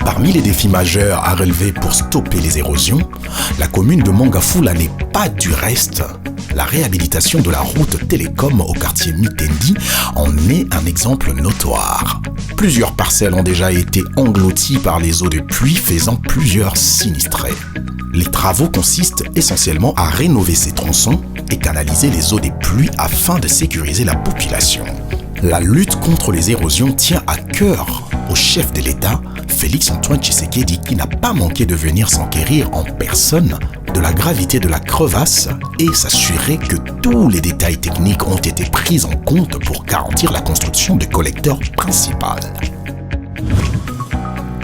Parmi les défis majeurs à relever pour stopper les érosions, la commune de Mangafula n'est pas du reste. La réhabilitation de la route télécom au quartier Mitendi en est un exemple notoire. Plusieurs parcelles ont déjà été englouties par les eaux de pluie, faisant plusieurs sinistrés. Les travaux consistent essentiellement à rénover ces tronçons et canaliser les eaux des pluies afin de sécuriser la population. La lutte contre les érosions tient à cœur au chef de l'État, Félix-Antoine Tshisekedi, qui n'a pas manqué de venir s'enquérir en personne de la gravité de la crevasse et s'assurer que tous les détails techniques ont été pris en compte pour garantir la construction du collecteur principal.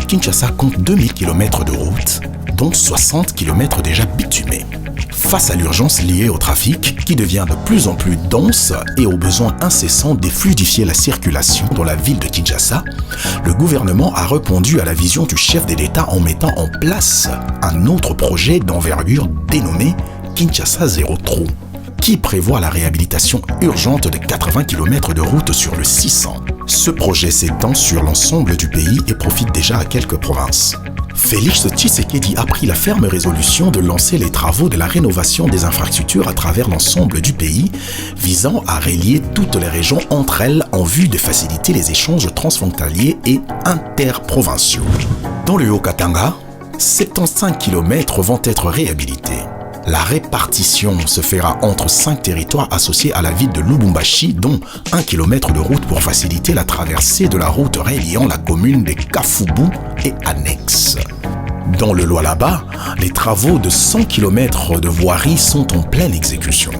Kinshasa compte 2000 km de route, dont 60 km déjà bitumés. Face à l'urgence liée au trafic, qui devient de plus en plus dense et au besoin incessant de fluidifier la circulation dans la ville de Kinshasa, le gouvernement a répondu à la vision du chef de l'État en mettant en place un autre projet d'envergure dénommé Kinshasa Zéro Trou, qui prévoit la réhabilitation urgente de 80 km de route sur le 600. Ce projet s'étend sur l'ensemble du pays et profite déjà à quelques provinces. Félix Tshisekedi a pris la ferme résolution de lancer les travaux de la rénovation des infrastructures à travers l'ensemble du pays, visant à relier toutes les régions entre elles en vue de faciliter les échanges transfrontaliers et interprovinciaux. Dans le Haut-Katanga, 75 km vont être réhabilités. La répartition se fera entre 5 territoires associés à la ville de Lubumbashi, dont 1 km de route pour faciliter la traversée de la route reliant la commune de Kafubu et annexes. Dans le Lualaba, les travaux de 100 km de voirie sont en pleine exécution.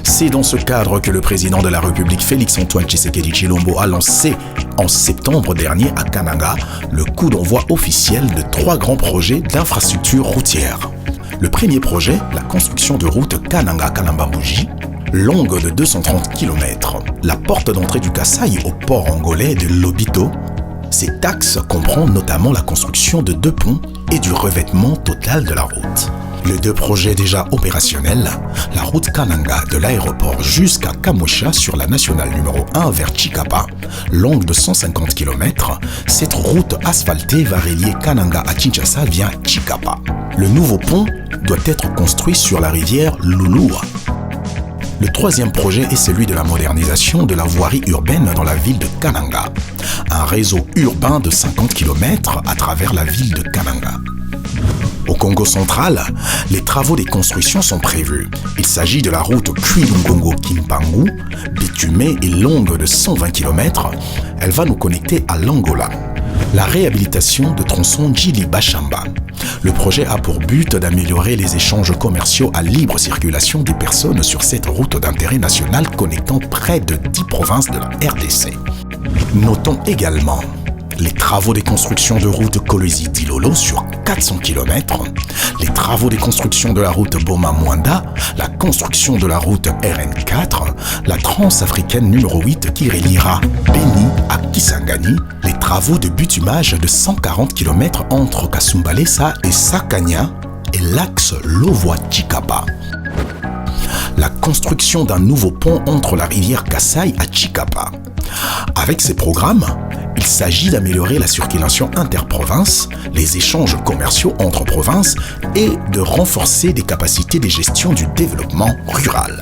C'est dans ce cadre que le président de la République Félix-Antoine Tshisekedi Tshilombo a lancé en septembre dernier à Kananga le coup d'envoi officiel de 3 grands projets d'infrastructures routières. Le premier projet, la construction de route Kananga-Kalambambouji, longue de 230 km. La porte d'entrée du Kasaï au port angolais de Lobito. Cet axe comprend notamment la construction de 2 ponts et du revêtement total de la route. Les 2 projets déjà opérationnels, la route Kananga de l'aéroport jusqu'à Kamosha sur la nationale numéro 1 vers Chikapa, longue de 150 km, cette route asphaltée va relier Kananga à Kinshasa via Chikapa. Le nouveau pont doit être construit sur la rivière Lulua. Le 3e projet est celui de la modernisation de la voirie urbaine dans la ville de Kananga, un réseau urbain de 50 km à travers la ville de Kananga. Au Congo central, les travaux des constructions sont prévus. Il s'agit de la route Kuilungongo-Kimpangu, bitumée et longue de 120 km. Elle va nous connecter à l'Angola. La réhabilitation de tronçon Djili-Bachamba. Le projet a pour but d'améliorer les échanges commerciaux à libre circulation des personnes sur cette route d'intérêt national connectant près de 10 provinces de la RDC. Notons également les travaux de construction de route Kolwezi-Dilolo sur 400 km, les travaux de construction de la route Boma-Mwanda, la construction de la route RN4, la transafricaine numéro 8 qui reliera Beni à Kisangani, les travaux de bitumage de 140 km entre Kasumbalesa et Sakanya et l'axe Lovoa-Chikapa. La construction d'un nouveau pont entre la rivière Kasaï à Chikapa. Avec ces programmes, il s'agit d'améliorer la circulation interprovince, les échanges commerciaux entre provinces et de renforcer les capacités de gestion du développement rural.